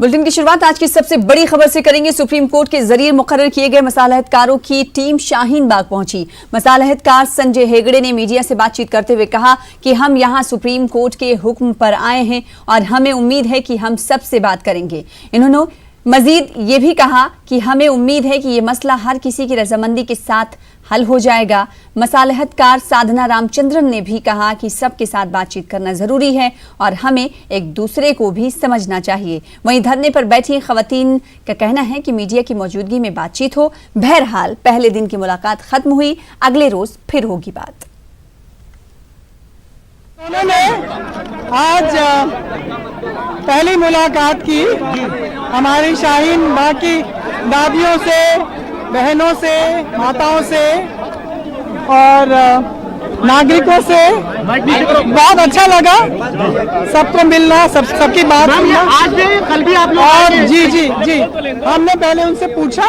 Bulletin की शुरुआत आज की सबसे बड़ी खबर से करेंगे। सुप्रीम कोर्ट के जरिए मुकर्रर किए गए मसालहतकारों की टीम शाहीन बाग पहुंची। मसालहतकार संजय हेगड़े ने मीडिया से बातचीत करते हुए कहा कि हम यहां सुप्रीम कोर्ट के हुक्म पर आए हैं और हमें उम्मीद है कि हम सबसे बात करेंगे। इन्होंने मजीद ये भी कहा कि हमें उम्मीद है कि ये मसला हर किसी की रजामंदी के साथ हल हो जाएगा। मसालहतकार साधना रामचंद्रन ने भी कहा कि सबके साथ बातचीत करना जरूरी है और हमें एक दूसरे को भी समझना चाहिए। वहीं धरने पर बैठी खवातीन का कहना है कि मीडिया की मौजूदगी में बातचीत हो। बहरहाल पहले दिन की मुलाकात खत्म हुई, अगले रोज फिर होगी बात। उन्होंने आज पहली मुलाकात की हमारी शाहीन बाग की दादियों से, बहनों से, माताओं से और नागरिकों से। बहुत अच्छा लगा सबको मिलना, सबकी बात सुनना। आज भी कल भी आप लोग और जी हमने पहले उनसे पूछा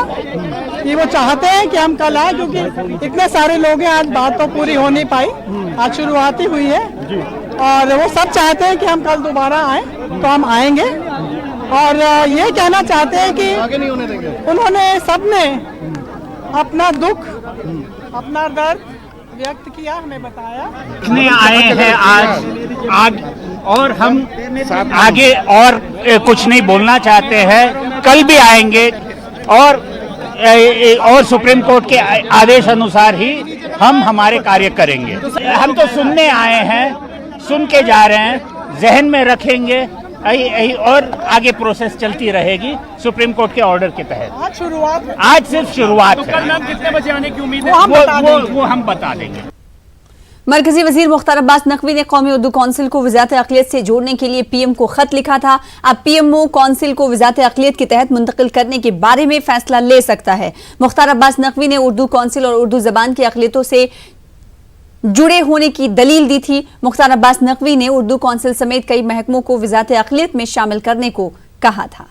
कि वो चाहते हैं कि हम कल आए, क्योंकि इतने सारे लोग हैं, आज बात तो पूरी हो नहीं पाई, आज शुरुआत ही हुई है और वो सब चाहते हैं कि हम कल दोबारा आए, तो हम आएंगे। और ये कहना चाहते हैं कि उन्होंने सबने अपना दुख, अपना दर्द व्यक्त किया, हमें बताया। इतने आए हैं आज और हम आगे और कुछ नहीं बोलना चाहते हैं। कल भी आएंगे और सुप्रीम कोर्ट के आदेश अनुसार ही हम हमारे कार्य करेंगे। हम तो सुनने आए हैं, सुन के जा रहे हैं, जहन में रखेंगे और आगे प्रोसेस चलती रहेगी सुप्रीम कोर्ट के ऑर्डर के तहत। आज सिर्फ शुरुआत है। कल कितने बजे आने की उम्मीद है? वो हम बता देंगे। मरकजी वजीर मुख्तार अब्बास नकवी ने कौमी उर्दू कौंसिल को वजारत अक़लियत से जोड़ने के लिए पीएम को खत लिखा था। अब पीएमओ कौंसिल को वजारत अक़लियत के तहत मुंतकिल करने के बारे में फैसला ले सकता है। मुख्तार अब्बास नकवी ने उर्दू कौंसिल और उर्दू जबान की अक़लियतों से जुड़े होने की दलील दी थी। मुख्तार अब्बास नकवी ने उर्दू कौंसिल समेत कई महकमों को वजारत अक़लियत में शामिल करने को कहा था।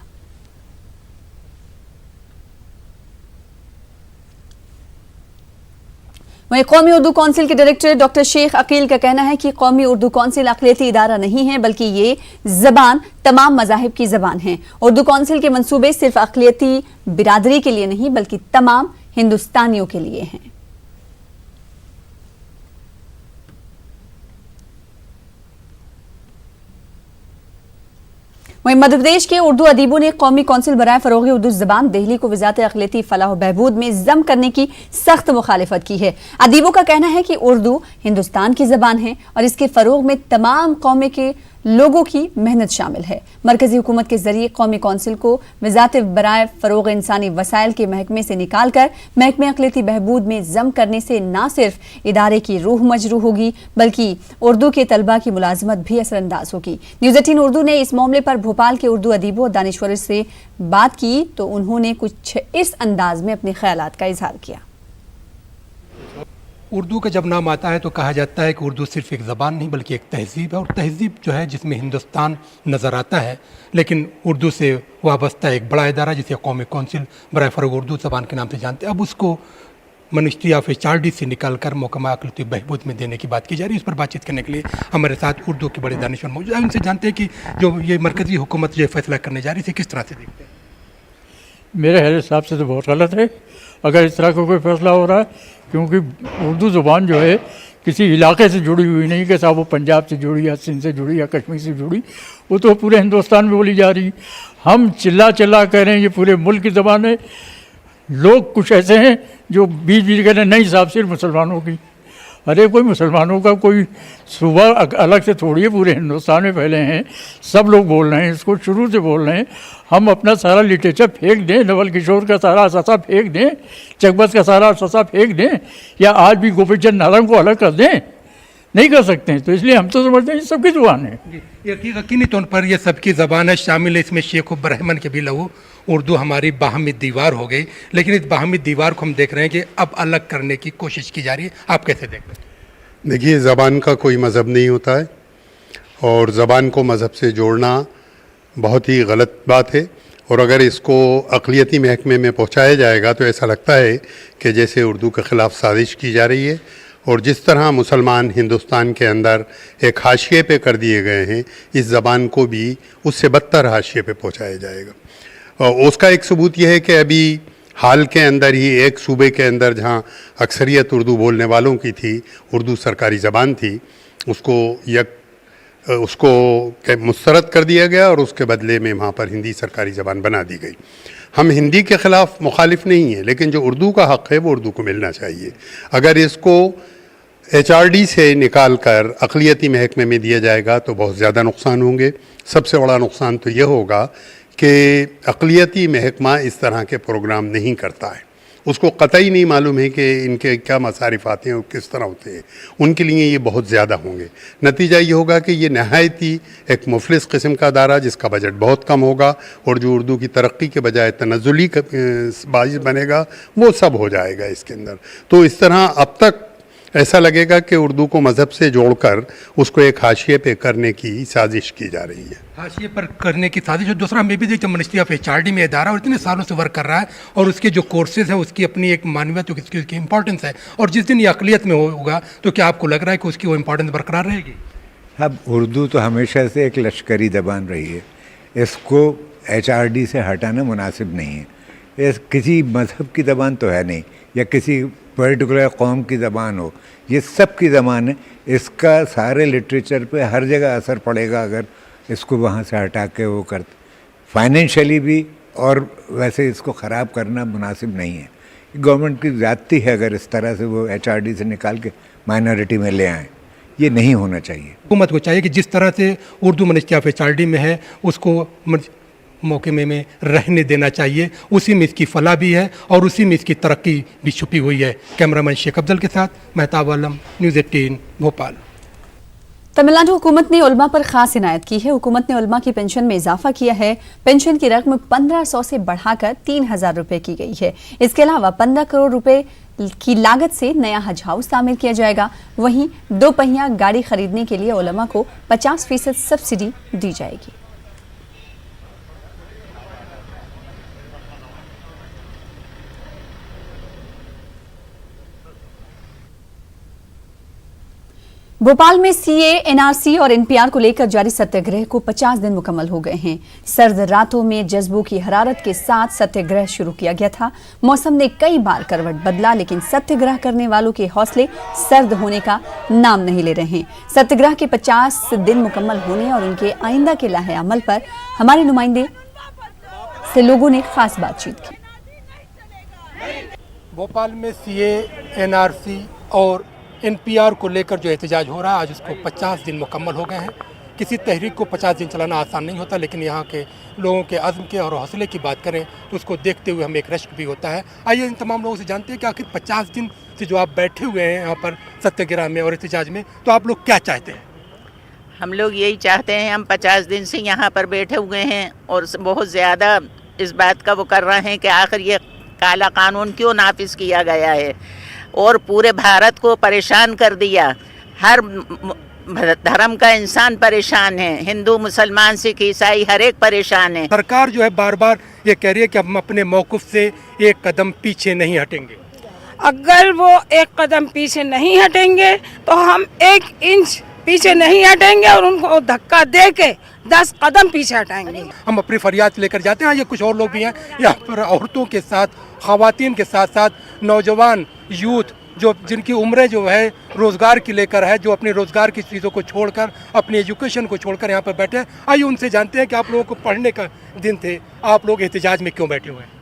वहीं कौमी उर्दू कौंसिल के डायरेक्टर डॉक्टर शेख अकील का कहना है कि कौमी उर्दू कौंसिल अक़लियती इदारा नहीं है, बल्कि ये जबान तमाम मज़ाहिब की जबान है। उर्दू कौंसिल के मंसूबे सिर्फ अक़लियती बिरादरी के लिए नहीं, बल्कि तमाम हिंदुस्तानियों के लिए हैं। वहीं मध्य प्रदेश के उर्दू अदीबों ने कौमी कौंसिल बराए फरोग़ उर्दू ज़बान दिल्ली को वज़ारत अक़लियती फ़लाह बहबूद में ज़म करने की सख्त मुखालिफत की है। अदीबों का कहना है कि उर्दू हिंदुस्तान की ज़बान है और इसके फ़रोग़ में तमाम कौमे के लोगों की मेहनत शामिल है। मरकजी हुकूमत के जरिए कौमी कौंसिल को वज़ारत बराए फ़रोग़ इंसानी वसाइल के महकमे से निकाल कर महकमे अक़लियती बहबूद में ज़म करने से न सिर्फ इदारे की रूह मजरूह होगी, बल्कि उर्दू के तलबा की मुलाजमत भी असरअंदाज होगी। न्यूज़ 18 उर्दू ने इस मामले पर भोपाल के उर्दू अदीबों और दानिश्वरों से बात की तो उन्होंने कुछ इस अंदाज में अपने ख्यालात का इजहार किया। उर्दू का जब नाम आता है तो कहा जाता है कि उर्दू सिर्फ एक ज़बान नहीं बल्कि एक तहज़ीब है, और तहज़ीब जो है जिसमें हिंदुस्तान नज़र आता है। लेकिन उर्दू से वाबस्ता एक बड़ा इदारा जिसे कौमी कौंसिल बराए फ़रोग़ उर्दू ज़बान के नाम से जानते हैं, अब उसको मिनिस्ट्री ऑफ HRD से निकाल कर महकमा अक़लियती बहबूद में देने की बात की जा रही है। इस पर बातचीत करने के लिए हमारे साथ उर्दू के बड़े दानिशवर मौजूद हैं। उनसे जानते हैं कि जो ये मरकज़ी हुकूमत जो फैसला करने जा रही है, किस तरह से देखते हैं? मेरे हिसाब से तो बहुत गलत है अगर इस तरह का कोई फैसला हो रहा है, क्योंकि उर्दू ज़ुबान जो है किसी इलाके से जुड़ी हुई नहीं कि साहब वो पंजाब से जुड़ी या सिंध से जुड़ी या कश्मीर से जुड़ी, वो तो पूरे हिंदुस्तान में बोली जा रही। हम चिल्ला कह रहे हैं ये पूरे मुल्क की ज़बान है। लोग कुछ ऐसे हैं जो बीच कह रहे हैं नहीं साहब सिर्फ मुसलमानों की। अरे कोई मुसलमानों का कोई सूबा अलग से थोड़ी है, पूरे हिंदुस्तान में फैले हैं, सब लोग बोल रहे हैं, इसको शुरू से बोल रहे हैं। हम अपना सारा लिटरेचर फेंक दें, नवल किशोर का सारा असासा फेंक दें, चकबस का सारा असासा फेंक दें, या आज भी गोपी चंद नारंग को अलग कर दें? नहीं कर सकते हैं। तो इसलिए हम तो समझते हैं सबकी ज़ुबान है। यकीनी तौर पर यह सबकी ज़बान है, शामिल है इसमें शेख ब्रह्मन के भी लहू। उर्दू हमारी बाहमी दीवार हो गई, लेकिन इस बाहमी दीवार को हम देख रहे हैं कि अब अलग करने की कोशिश की जा रही है। आप कैसे देख रहे हैं? देखिए, ज़बान का कोई मज़हब नहीं होता है और ज़बान को मज़हब से जोड़ना बहुत ही गलत बात है। और अगर इसको अक़लियती महकमे में पहुंचाया जाएगा तो ऐसा लगता है कि जैसे उर्दू के ख़िलाफ़ साजिश की जा रही है और जिस तरह मुसलमान हिंदुस्तान के अंदर एक हाशिए पे कर दिए गए हैं, इस ज़बान को भी उससे बदतर हाशिए पे पहुंचाया जाएगा। और उसका एक सबूत यह है कि अभी हाल के अंदर ही एक सूबे के अंदर जहां अक्सरियत उर्दू बोलने वालों की थी, उर्दू सरकारी ज़बान थी, उसको मुस्तरद कर दिया गया और उसके बदले में वहाँ पर हिंदी सरकारी ज़बान बना दी गई। हम हिंदी के ख़िलाफ़ मुखालिफ नहीं हैं, लेकिन जो उर्दू का हक़ है वो उर्दू को मिलना चाहिए। अगर इसको HRD से निकाल कर अक़लियती महकमे में दिया जाएगा तो बहुत ज़्यादा नुकसान होंगे। सबसे बड़ा नुकसान तो ये होगा कि अक़लियती महकमा इस तरह के प्रोग्राम नहीं करता है, उसको कतई नहीं मालूम है कि इनके क्या मसारिफ आते हैं और किस तरह होते हैं, उनके लिए ये बहुत ज़्यादा होंगे। नतीजा ये होगा कि ये नहायती एक मुफलिस किस्म का अदारा जिसका बजट बहुत कम होगा और जो उर्दू की तरक्की के बजाय तनज़्ज़ुली बाइस बनेगा, वो सब हो जाएगा इसके अंदर। तो इस तरह अब तक ऐसा लगेगा कि उर्दू को मज़हब से जोड़कर उसको एक हाशिए पे करने की साजिश की जा रही है। हाशिए पर करने की साजिश। और दूसरा मैं भी देखता हूँ मिनिस्ट्री ऑफ HRD में इदारा और इतने सालों से वर्क कर रहा है और उसके जो कोर्सेज है उसकी अपनी एक मानवीयत, उसकी इंपॉर्टेंस है, और जिस दिन ये अक़लियत में होगा तो क्या आपको लग रहा है कि उसकी वो इंपॉर्टेंस बरकरार रहेगी? अब उर्दू तो हमेशा से एक लश्करी ज़बान रही है, इसको HRD से हटाना मुनासिब नहीं है। ये किसी मज़हब की ज़बान तो है नहीं या किसी पर्टिकुलर कौम की ज़बान हो, ये सब की ज़बान है। इसका सारे लिटरेचर पे हर जगह असर पड़ेगा अगर इसको वहाँ से हटा के वो कर, फाइनेंशियली भी, और वैसे इसको ख़राब करना मुनासिब नहीं है। गवर्नमेंट की ज़्यादती है अगर इस तरह से वो HRD से निकाल के माइनॉरिटी में ले आएँ, ये नहीं होना चाहिए। हुकूमत को चाहिए कि जिस तरह से उर्दू मिनिस्ट्री ऑफ HRD में है उसको मौके में रहने देना चाहिए। उसी में इसकी फलाह भी है और उसी में इसकी तरक्की भी छुपी हुई है। कैमरामैन शेख अफजल के साथ मेहताब आलम, न्यूज़ 18 भोपाल। तमिलनाडु हुकूमत ने उलमा पर खास इनायत की है। हुकूमत ने उलमा की पेंशन में इजाफा किया है। पेंशन की रकम 1500 से बढ़ाकर 3000 रुपए की गई है। इसके अलावा 15 करोड़ रुपए की लागत से नया हज हाउस तामीर किया जाएगा। वहीं 2 पहिया गाड़ी खरीदने के लिए उलमा को 50% सब्सिडी दी जाएगी। भोपाल में CA, NRC और NPR को लेकर जारी सत्याग्रह को 50 दिन मुकम्मल हो गए हैं। सर्द रातों में जज्बों की हरारत के साथ सत्याग्रह शुरू किया गया था। मौसम ने कई बार करवट बदला, लेकिन सत्याग्रह करने वालों के हौसले सर्द होने का नाम नहीं ले रहे हैं। सत्याग्रह के 50 दिन मुकम्मल होने और उनके आइंदा के लाहे अमल पर हमारे नुमाइंदे से लोगों ने खास बातचीत की। भोपाल में CA, NRC और NPR को लेकर जो एहतजाज हो रहा है, आज उसको 50 दिन मुकम्मल हो गए हैं। किसी तहरीक को 50 दिन चलाना आसान नहीं होता, लेकिन यहाँ के लोगों के अज़्म के और हौसले की बात करें तो उसको देखते हुए हमें एक रश्क भी होता है। आइए इन तमाम लोगों से जानते हैं कि आखिर 50 दिन से जो आप बैठे हुए हैं यहाँ पर सत्याग्रह में और एहतजाज में, तो आप लोग क्या चाहते हैं? हम लोग यही चाहते हैं, हम 50 दिन से यहाँ पर बैठे हुए हैं और बहुत ज़्यादा इस बात का वो कर रहे हैं कि आखिर ये काला कानून क्यों नाफिज किया गया है और पूरे भारत को परेशान कर दिया। हर धर्म का इंसान परेशान है, हिंदू, मुसलमान, सिख, ईसाई, हर एक परेशान है। सरकार जो है बार बार ये कह रही है कि हम अपने मौक़िफ़ से एक कदम पीछे नहीं हटेंगे। अगर वो एक कदम पीछे नहीं हटेंगे तो हम 1 इंच पीछे नहीं हटेंगे और उनको धक्का दे के 10 कदम पीछे हटाएंगे। हम अपनी फरियाद लेकर जाते हैं। ये कुछ और लोग भी हैं यहाँ पर, औरतों के साथ, ख़वातीन के साथ साथ नौजवान, यूथ, जो जिनकी उम्रें जो है रोज़गार की लेकर है, जो अपने रोज़गार की चीज़ों को छोड़कर, अपनी एजुकेशन को छोड़कर यहाँ पर बैठे हैं। आइए उनसे जानते हैं कि आप लोगों को पढ़ने का दिन थे, आप लोग एहतजाज में क्यों बैठे हुए हैं?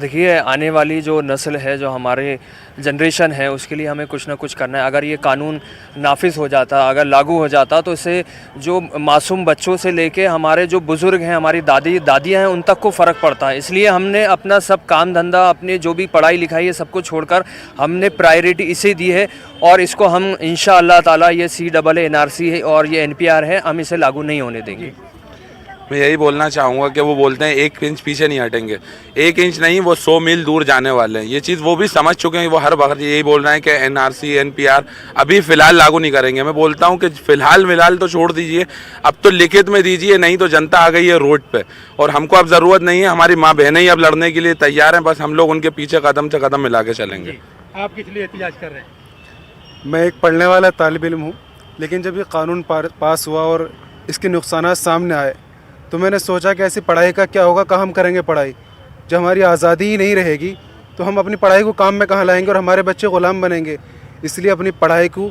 देखिए, आने वाली जो नस्ल है, जो हमारे जनरेशन है, उसके लिए हमें कुछ ना कुछ करना है। अगर ये कानून नाफिज हो जाता, अगर लागू हो जाता, तो इससे जो मासूम बच्चों से लेके हमारे जो बुज़ुर्ग हैं, हमारी दादियाँ हैं, उन तक को फ़र्क पड़ता है। इसलिए हमने अपना सब काम धंधा, अपने जो भी पढ़ाई लिखाई है, सबको छोड़कर हमने प्रायोरिटी इसे दी है और इसको हम इंशाअल्लाह ताला, ये CAA, NRC है और ये NPR है, हम इसे लागू नहीं होने देंगे। मैं यही बोलना चाहूँगा कि वो बोलते हैं 1 इंच पीछे नहीं हटेंगे। 1 इंच नहीं, वो 100 मील दूर जाने वाले हैं। ये चीज़ वो भी समझ चुके हैं। वो हर वक्त यही बोल रहे हैं कि NRC, NPR अभी फ़िलहाल लागू नहीं करेंगे। मैं बोलता हूँ कि फ़िलहाल तो छोड़ दीजिए, अब तो लिखित में दीजिए, नहीं तो जनता आ गई है रोड पे और हमको अब ज़रूरत नहीं है। हमारी माँ बहनें ही अब लड़ने के लिए तैयार हैं, बस हम लोग उनके पीछे कदम से कदम मिला के चलेंगे। आप किस लिए एहतजाज कर रहे हैं? मैं एक पढ़ने वाला तालिब इल्म हूँ, लेकिन जब ये कानून पास हुआ और इसके नुकसानात सामने आए तो मैंने सोचा कि ऐसी पढ़ाई का क्या होगा, कहाँ हम करेंगे पढ़ाई। जब हमारी आज़ादी ही नहीं रहेगी तो हम अपनी पढ़ाई को काम में कहाँ लाएंगे और हमारे बच्चे ग़ुलाम बनेंगे। इसलिए अपनी पढ़ाई को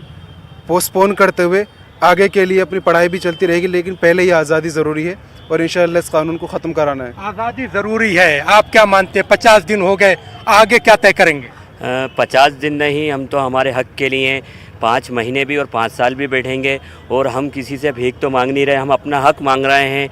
पोस्टपोन करते हुए आगे के लिए अपनी पढ़ाई भी चलती रहेगी, लेकिन पहले ये आज़ादी ज़रूरी है और इंशाअल्लाह इस कानून को ख़त्म कराना है। आज़ादी ज़रूरी है, आप क्या मानते हैं? 50 दिन हो गए, आगे क्या तय करेंगे? 50 दिन नहीं, हम तो हमारे हक के लिए 5 महीने भी और 5 साल भी बैठेंगे और हम किसी से भीख तो मांग नहीं रहे, हम अपना हक मांग रहे हैं।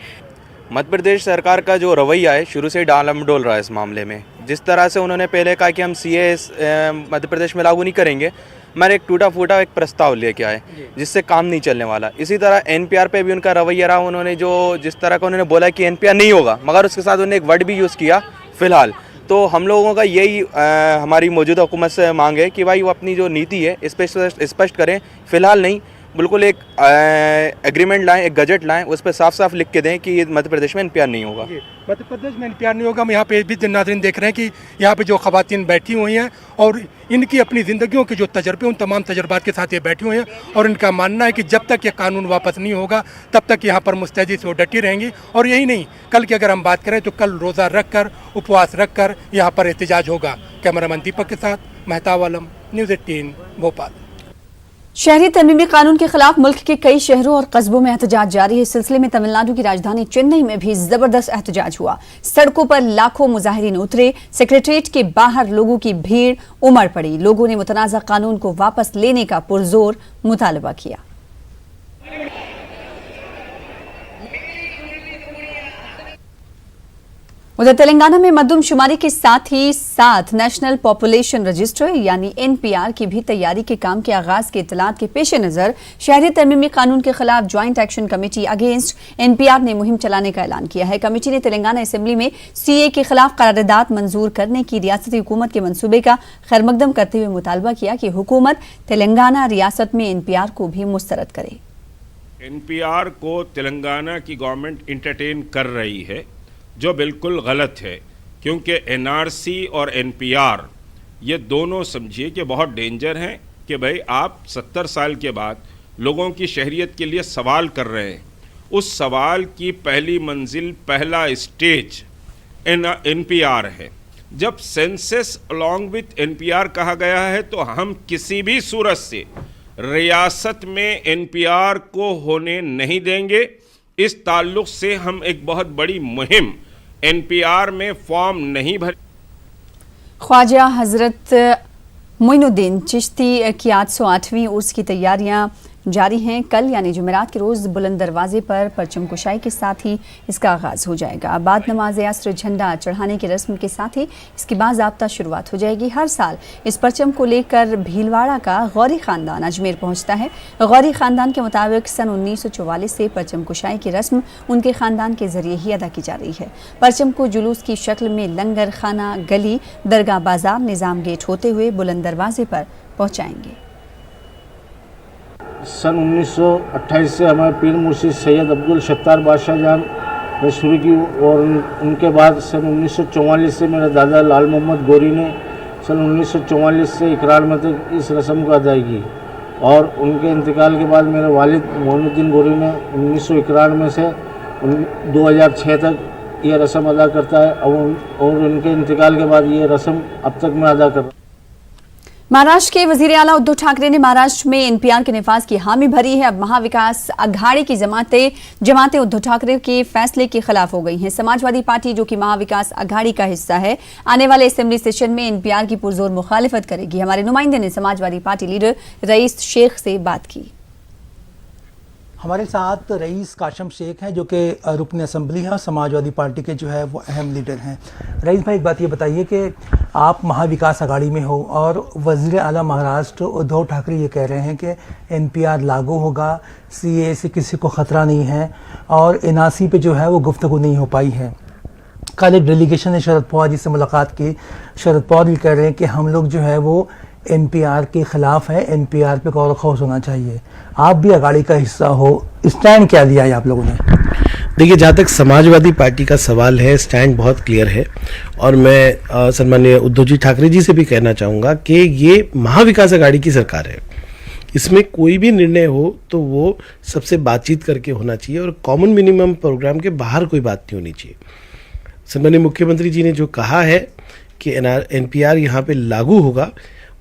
मध्य प्रदेश सरकार का जो रवैया है शुरू से डालमडोल रहा है इस मामले में। जिस तरह से उन्होंने पहले कहा कि हम CAA मध्य प्रदेश में लागू नहीं करेंगे, मैंने एक टूटा फूटा एक प्रस्ताव लेके आए जिससे काम नहीं चलने वाला। इसी तरह NPR पे भी उनका रवैया रहा। उन्होंने जो जिस तरह का उन्होंने बोला कि NPR नहीं होगा, मगर उसके साथ उन्होंने एक वर्ड भी यूज़ किया फ़िलहाल। तो हम लोगों का यही हमारी मौजूदा हुकूमत से मांग है कि भाई वो अपनी जो नीति है इस पर स्पष्ट करें। फ़िलहाल नहीं, बिल्कुल एक एग्रीमेंट लाएं, एक गजट लाएं, उस पर साफ साफ लिख के दें कि मध्य प्रदेश में NPR नहीं होगा। मध्य प्रदेश में NPR नहीं होगा। हम यहाँ पे भी नाज़रीन देख रहे हैं कि यहाँ पे जो ख़वातीन बैठी हुई हैं और इनकी अपनी ज़िंदगियों के जो तजर्बे, उन तमाम तजर्बात के साथ ये बैठी हुई हैं और इनका मानना है कि जब तक ये कानून वापस नहीं होगा तब तक यहाँ पर मुस्तैदी से वो डटी रहेंगी। और यही नहीं, कल की अगर हम बात करें तो कल रोज़ा रख कर, उपवास रख कर यहाँ पर एहतजाज होगा। कैमरामैन दीपक के साथ मेहताब आलम, न्यूज़ 18 भोपाल। शहरी तरमीमी कानून के खिलाफ मुल्क के कई शहरों और कस्बों में एहतजाज जारी है। इस सिलसिले में तमिलनाडु की राजधानी चेन्नई में भी जबरदस्त एहतजाज हुआ। सड़कों पर लाखों मुजाहिरीन उतरे, सेक्रेटेरिएट के बाहर लोगों की भीड़ उमड़ पड़ी। लोगों ने मुतनाज़ा कानून को वापस लेने का पुरजोर मुतालबा किया। उधर तेलंगाना में मरदमशुमारी के साथ ही साथ नेशनल पॉपुलेशन रजिस्टर यानी NPR की भी तैयारी के काम के आगाज के इत्तलात के पेश नजर शहरी तरमीमी कानून के खिलाफ joint action committee against NPR ने मुहिम चलाने का ऐलान किया है। कमेटी ने तेलंगाना असेंबली में CAA के खिलाफ करारदाद मंजूर करने की रियासती हुकूमत के मंसूबे का खैरमकदम करते हुए मुतालबा किया कि हुकूमत तेलंगाना रियासत में NPR को भी मुस्तरद करे। NPR को तेलंगाना की गवर्नमेंट इंटरटेन कर रही है, जो बिल्कुल गलत है, क्योंकि NRC और NPR ये दोनों समझिए कि बहुत डेंजर हैं कि भाई आप 70 साल के बाद लोगों की शहरियत के लिए सवाल कर रहे हैं। उस सवाल की पहली मंजिल, पहला स्टेज NPR है। जब सेंसस अलॉन्ग विथ NPR कहा गया है तो हम किसी भी सूरत से रियासत में NPR को होने नहीं देंगे। इस ताल्लुक से हम एक बहुत बड़ी मुहिम NPR में फॉर्म नहीं भर। ख्वाजा हजरत मोइनुद्दीन चिश्ती की 808वीं उर्स की तैयारियां जारी हैं। कल यानी जुमेरात के रोज़ बुलंद दरवाजे पर परचम कुशाई के साथ ही इसका आगाज़ हो जाएगा। बाद नमाज असर झंडा चढ़ाने की रस्म के साथ ही इसकी बाज़ाब्ता शुरुआत हो जाएगी। हर साल इस परचम को लेकर भीलवाड़ा का गौरी ख़ानदान अजमेर पहुंचता है। गौरी ख़ानदान के मुताबिक सन 1944 से परचम कुशाई की रस्म उनके ख़ानदान के ज़रिए ही अदा की जा रही है। परचम को जुलूस की शक्ल में लंगर खाना, गली, दरगाह बाजार, निज़ाम गेट होते हुए बुलंद दरवाजे पर पहुँचाएंगे। सन 1928 से हमारे पीर मुर्शिद सैयद अब्दुल सत्तार बादशाह जान ने शुरू की और उनके बाद सन 1944 से मेरे दादा लाल मोहम्मद गोरी ने सन 1944 से इकरार में तक इस रस्म को अदा की और उनके इंतकाल के बाद मेरे वालिद मोइनुद्दीन गोरी ने 1991 से 2006 तक ये रस्म अदा करता है और उनके इंतकाल के बाद ये रस्म अब तक मैं अदा कर रहा हूँ। महाराष्ट्र के वजीर आला उद्धव ठाकरे ने महाराष्ट्र में NPR के निफाज की हामी भरी है। अब महाविकास अघाड़ी की जमातें उद्धव ठाकरे के फैसले के खिलाफ हो गई हैं। समाजवादी पार्टी, जो कि महाविकास अघाड़ी का हिस्सा है, आने वाले असेंबली सेशन में NPR की पुरजोर मुखालिफत करेगी। हमारे नुमाइंदे ने Samajwadi party leader rice Sheikh से बात की। हमारे साथ रईस काशम शेख हैं, जो कि रुकन असम्बली हैं और समाजवादी पार्टी के जो है वो अहम लीडर हैं। रईस भाई, एक बात ये बताइए कि आप महाविकास अघाड़ी में हो और वज़ीर आला महाराष्ट्र उद्धव ठाकरे ये कह रहे हैं कि NPR लागू होगा, CAA से किसी को ख़तरा नहीं है और NRC पे जो है वो गुफ्तगू नहीं हो पाई है। कल एक डेलीगेशन ने शरद पवार जी से मुलाकात की। शरद पवार ये कह रहे हैं कि हम लोग जो है वो NPR के ख़िलाफ़ है, NPR पे गौर खौस होना चाहिए। आप भी अघाड़ी का हिस्सा हो, स्टैंड क्या लिया है आप लोगों ने? देखिए, जहाँ तक समाजवादी पार्टी का सवाल है, स्टैंड बहुत क्लियर है और मैं सम्माननीय उद्धव जी ठाकरे जी से भी कहना चाहूँगा कि ये महाविकास अघाड़ी की सरकार है इसमें कोई भी निर्णय हो तो वो सबसे बातचीत करके होना चाहिए और कॉमन मिनिमम प्रोग्राम के बाहर कोई बात नहीं होनी चाहिए। सम्माननीय मुख्यमंत्री जी ने जो कहा है कि NPR यहाँ पे लागू होगा,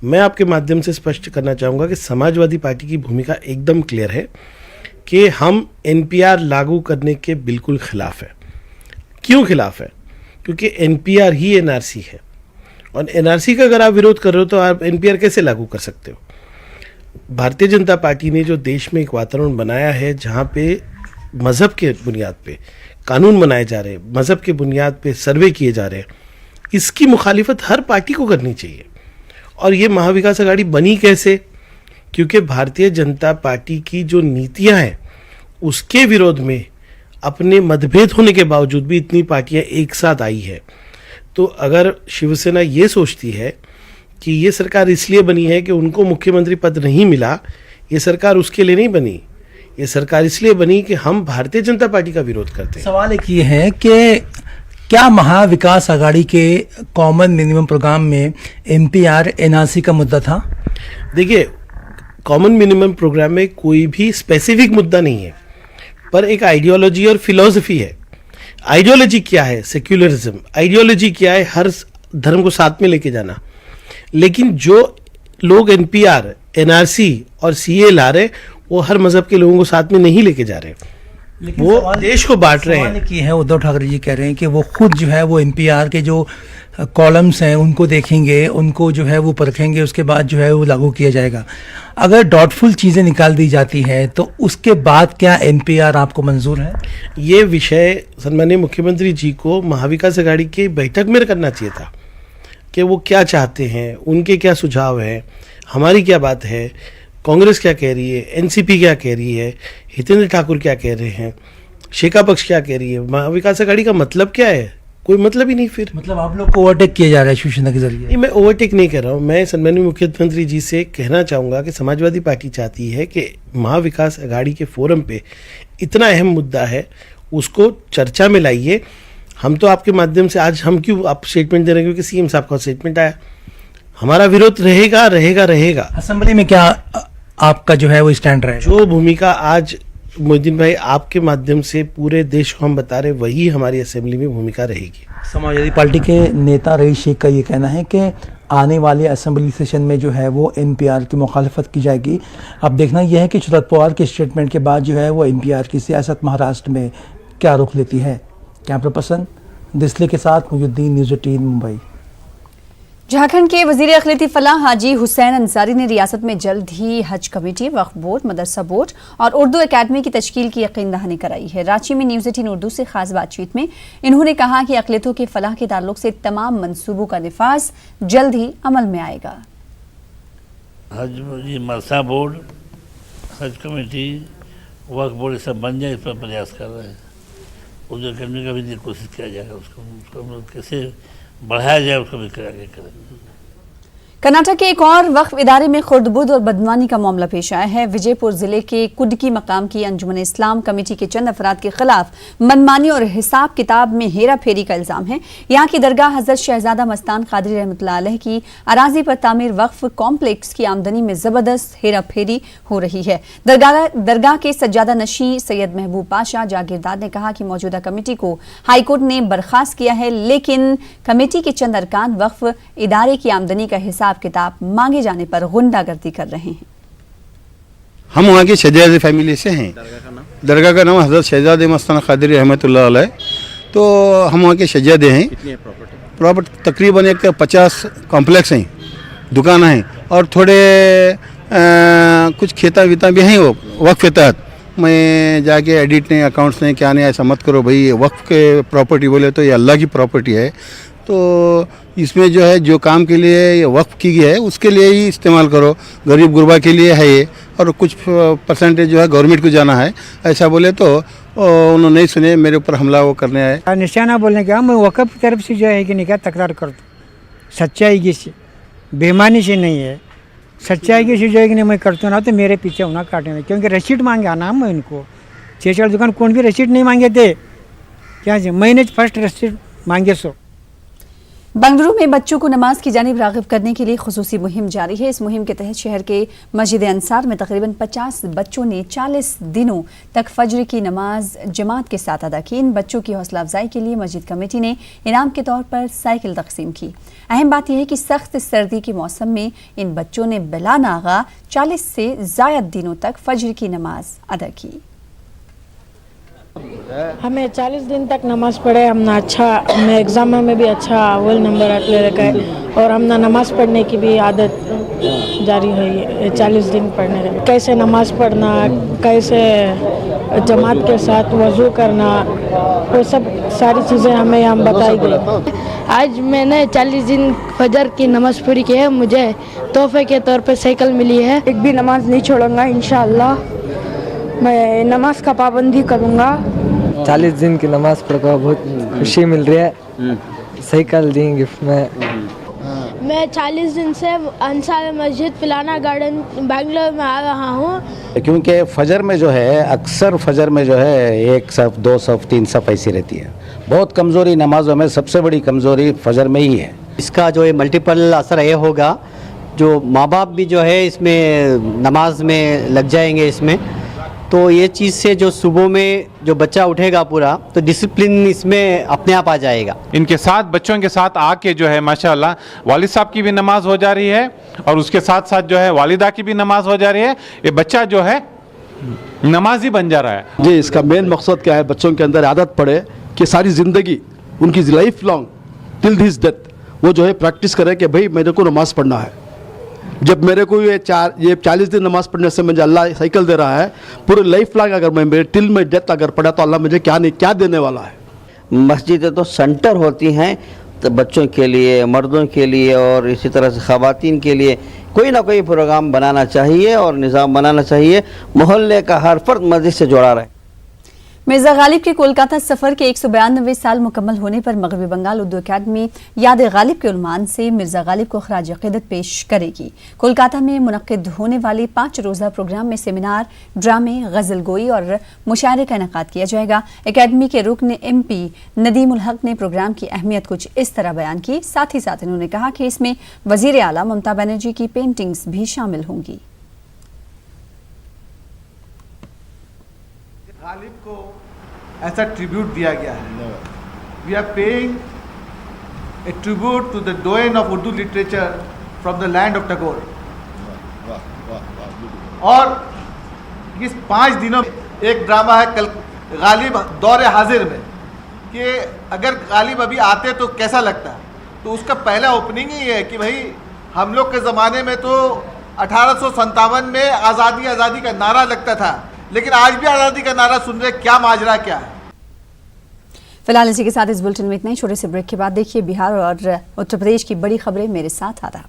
मैं आपके माध्यम से स्पष्ट करना चाहूँगा कि समाजवादी पार्टी की भूमिका एकदम क्लियर है कि हम NPR लागू करने के बिल्कुल खिलाफ है। क्यों खिलाफ है? क्योंकि NPR ही NRC है और NRC का अगर आप विरोध कर रहे हो तो आप NPR कैसे लागू कर सकते हो? भारतीय जनता पार्टी ने जो देश में एक वातावरण बनाया है जहाँ पे मज़हब के बुनियाद पे कानून बनाए जा रहे हैं, मज़हब के बुनियाद पे सर्वे किए जा रहे हैं, इसकी मुखालिफत हर पार्टी को करनी चाहिए। और ये महाविकास आघाड़ी बनी कैसे? क्योंकि भारतीय जनता पार्टी की जो नीतियां हैं उसके विरोध में अपने मतभेद होने के बावजूद भी इतनी पार्टियां एक साथ आई है। तो अगर शिवसेना ये सोचती है कि ये सरकार इसलिए बनी है कि उनको मुख्यमंत्री पद नहीं मिला, ये सरकार उसके लिए नहीं बनी, ये सरकार इसलिए बनी कि हम भारतीय जनता पार्टी का विरोध करते हैं। सवाल एक ये है कि क्या महाविकास आघाड़ी के कॉमन मिनिमम प्रोग्राम में NPR NRC का मुद्दा था? देखिए, कॉमन मिनिमम प्रोग्राम में कोई भी स्पेसिफिक मुद्दा नहीं है, पर एक आइडियोलॉजी और फिलॉसफी है। आइडियोलॉजी क्या है? सेक्युलरिज्म। आइडियोलॉजी क्या है? हर धर्म को साथ में लेके जाना। लेकिन जो लोग NPR NRC और CA ला रहे वो हर मजहब के लोगों को साथ में नहीं लेके जा रहे, वो देश को बांट रहे हैं। की है उद्धव ठाकरे जी कह रहे हैं कि वो खुद जो है वो NPR के जो कॉलम्स हैं उनको देखेंगे, उनको जो है वो परखेंगे, उसके बाद जो है वो लागू किया जाएगा। अगर डॉटफुल चीज़ें निकाल दी जाती है तो उसके बाद क्या NPR आपको मंजूर है? ये विषय सम्माननीय मुख्यमंत्री जी को महाविकास आघाड़ी की बैठक में करना चाहिए था कि वो क्या चाहते हैं, उनके क्या सुझाव हैं, हमारी क्या बात है, कांग्रेस क्या कह रही है, NCP क्या कह रही है, हितेंद्र ठाकुर क्या कह रहे हैं, शेखा पक्ष क्या कह रही है। महाविकास आघाड़ी का मतलब क्या है? कोई मतलब ही नहीं। फिर मतलब आप लोग को ओवरटेक किया जा रहा है शिवसेना के जरिए? नहीं, मैं ओवरटेक नहीं कर रहा हूँ। मैं सम्माननीय मुख्यमंत्री जी से कहना चाहूँगा कि समाजवादी पार्टी चाहती है कि महाविकास आघाड़ी के फोरम पे इतना अहम मुद्दा है उसको चर्चा में लाइए। हम तो आपके माध्यम से आज हम क्यों आप स्टेटमेंट दे रहे हैं? क्योंकि CM साहब का स्टेटमेंट आया। हमारा विरोध रहेगा रहेगा रहेगा। असेंबली में क्या आपका जो है वो स्टैंड रहेगा? जो भूमिका आज मोहद्दीन भाई आपके माध्यम से पूरे देश को हम बता रहे, वही हमारी असेंबली में भूमिका रहेगी। समाजवादी पार्टी के नेता रईस शेख का ये कहना है कि आने वाले असेंबली सेशन में जो है वो NPR की मुखालफत की जाएगी। अब देखना यह है कि शरद पवार के स्टेटमेंट के बाद जो है वो NPR की सियासत महाराष्ट्र में क्या रुख लेती है। कैमरा पर्सन दिसले के साथ मुजुद्दीन, न्यूज़ 18 मुंबई। झारखंड के वजीर अखिलती फलाह हाजी हुसैन अंसारी ने रियासत में जल्द ही हज कमेटी, वक्फ बोर्ड, मदरसा बोर्ड और उर्दू एकेडमी की तश्कील की यकीन दहानी कराई है। रांची में न्यूज़ 18 उर्दू से खास बातचीत में इन्होंने कहा कि अकलियतों के फलाह के ताल्लुक से तमाम मंसूबों का निफाज जल्द ही अमल में आएगा। हज मदरसा बोर्ड, हज कमेटी, वक्फ बोर्ड सब बन जाए, इस पर प्रयास कर रहे हैं। उर्दू एकेडमी का भी कोशिश किया जाएगा, उसको कैसे बढ़ाया जाए उसको भी करें। कर्नाटक के एक और वक्फ इदारे में खुर्दबुर्द और बदनामी का मामला पेश आया है। विजयपुर जिले के कुडकी मकाम की अंजुमन इस्लाम कमेटी के चंद अफराद के खिलाफ मनमानी और हिसाब किताब में हेरा फेरी का इल्जाम है। यहाँ की दरगाह हजरत शहजादा मस्तान कादरी रहमतुल्लाह अलैह की अराजी पर तामीर वक्फ कॉम्प्लेक्स की आमदनी में जबरदस्त हेरा फेरी हो रही है। दरगाह के सज्जादा नशी सैयद महबूब पाशा जागीरदार ने कहा कि मौजूदा कमेटी को हाईकोर्ट ने बर्खास्त किया है, लेकिन कमेटी के चंद अरकान वक्फ इदारे की आमदनी का हिसाब किताब मांगे जाने पर गुंडागर्दी कर रहे हैं। हम वहाँ के शहजादी फैमिली से हैं। दरगाह का नाम हजरत शहजादे मस्तान कादरी रहमतुल्लाह अलैह। तो हम वहाँ के शहजादे हैं। प्रॉपर्टी तकरीबन एक 50 कॉम्प्लेक्स हैं, दुकान हैं और थोड़े कुछ खेता वीता भी हैं वो वक्फ के तहत। मैं जाके एडिट नहीं, अकाउंट्स नहीं, क्या नहीं, ऐसा मत करो भाई, ये वक्फ के प्रॉपर्टी बोले तो ये अल्लाह की प्रॉपर्टी है। तो इसमें जो है जो काम के लिए ये वक्फ की गई है उसके लिए ही इस्तेमाल करो, गरीब गुरबा के लिए है ये, और कुछ परसेंटेज जो है गवर्नमेंट को जाना है, ऐसा बोले तो उन्होंने नहीं सुने, मेरे ऊपर हमला वो करने आए। निशाना बोलने का मैं वक़्फ़ की तरफ से जो है कि नहीं क्या तकरार कर दूँ, सच्चाई की से बेईमानी से नहीं है, सच्चाई की से जो है कि नहीं मैं करता ना तो मेरे पीछे होना काटेंगे, क्योंकि रसीद मांगे आना मैं इनको 6-4 दुकान कौन भी रसीद नहीं मांगे थे, क्या मैंने फर्स्ट रसीद मांगे सो। बेंगलुरु में बच्चों को नमाज की जानिब राग़िब करने के लिए खुसूसी मुहिम जारी है। इस मुहिम के तहत शहर के मस्जिद अंसार में तकरीबन 50 बच्चों ने 40 दिनों तक फजर की नमाज जमात के साथ अदा की। इन बच्चों की हौसला अफजाई के लिए मस्जिद कमेटी ने इनाम के तौर पर साइकिल तकसीम की। अहम बात यह है कि सख्त सर्दी के मौसम में इन बच्चों ने बिला नागा 40 से ज़ायद दिनों तक फजर की नमाज अदा की। हमें 40 दिन तक नमाज पढ़े, हमने हमें एग्ज़ाम में भी अच्छा अव्वल नंबर ले रखा है और हमने नमाज पढ़ने की भी आदत जारी हुई है। 40 दिन पढ़ने रहे, कैसे नमाज पढ़ना, कैसे जमात के साथ वज़ू करना, वो सब सारी चीज़ें हमें यहाँ बताई गई। आज मैंने 40 दिन फजर की नमाज़ पूरी की है। मुझे तोहफे के तौर पर साइकिल मिली है। एक भी नमाज नहीं छोड़ूंगा इंशाअल्लाह। मैं नमाज का पाबंदी करूँगा। 40 दिन की नमाज पढ़कर बहुत खुशी मिल रही है। साइकिल दी गिफ्ट में। मैं 40 दिन से अंसार मस्जिद पिलाना गार्डन बेंगलोर में आ रहा हूँ। क्योंकि फजर में जो है अक्सर फजर में जो है 1 सफ 2 सफ 3 सफ ऐसी रहती है। बहुत कमज़ोरी नमाजों में सबसे बड़ी कमज़ोरी फजर में ही है। इसका जो है मल्टीपल असर ये होगा, जो माँ बाप भी जो है इसमें नमाज में लग जाएंगे इसमें, तो ये चीज़ से जो सुबह में जो बच्चा उठेगा पूरा, तो डिसिप्लिन इसमें अपने आप आ जाएगा। इनके साथ बच्चों के साथ आके जो है माशाल्लाह वालिद साहब की भी नमाज हो जा रही है और उसके साथ साथ जो है वालिदा की भी नमाज हो जा रही है। ये बच्चा जो है नमाजी बन जा रहा है। जी, इसका मेन मकसद क्या है, बच्चों के अंदर आदत पड़े कि सारी ज़िंदगी उनकी life long till this death वो जो है प्रैक्टिस करे कि भाई मेरे को नमाज़ पढ़ना है। जब मेरे को ये 40 दिन नमाज पढ़ने से मुझे अल्लाह साइकिल दे रहा है, पूरे लाइफ लॉन्ग अगर मैं मेरे टिल में डेथ अगर पढ़ा तो अल्लाह मुझे क्या देने वाला है। मस्जिदें तो सेंटर होती हैं तो बच्चों के लिए, मर्दों के लिए और इसी तरह से ख़वातीन के लिए कोई ना कोई प्रोग्राम बनाना चाहिए और निज़ाम बनाना चाहिए। मोहल्ले का हर फर्द मस्जिद से जुड़ा रहे। मिर्जा गालिब के कोलकाता सफर के 192 साल मुकम्मल होने पर मगरबी बंगाल उर्दू अकादमी याद गालिब के उन्वान से मिर्जा गालिब को खराज अक़ीदत पेश करेगी। कोलकाता में मुनक्किद होने वाले 5 रोज़ा प्रोग्राम में सेमिनार, ड्रामे, गज़ल गोई और मुशायरे का इनेकाद किया जाएगा। अकादमी के रुकन MP नदीमुल हक ने प्रोग्राम की अहमियत कुछ इस तरह बयान की। साथ ही साथ उन्होंने कहा कि इसमें वज़ीर आला ममता बनर्जी की पेंटिंग्स भी शामिल होंगी। गालिब को ऐसा ट्रिब्यूट दिया गया है। We are paying a tribute to the doyen of Urdu literature from the land of Tagore. और इस 5 दिनों में एक ड्रामा है कल गालिब दौरे हाजिर में, कि अगर गालिब अभी आते तो कैसा लगता है। तो उसका पहला ओपनिंग ही है कि भाई हम लोग के ज़माने में तो 1857 में आज़ादी आज़ादी का नारा लगता था, लेकिन आज भी आज़ादी का नारा सुन रहे, क्या माजरा क्या है। फिलहाल इसी के साथ इस बुलेटिन में इतना ही। छोटे से ब्रेक के बाद देखिए बिहार और उत्तर प्रदेश की बड़ी खबरें मेरे साथ। आदाब।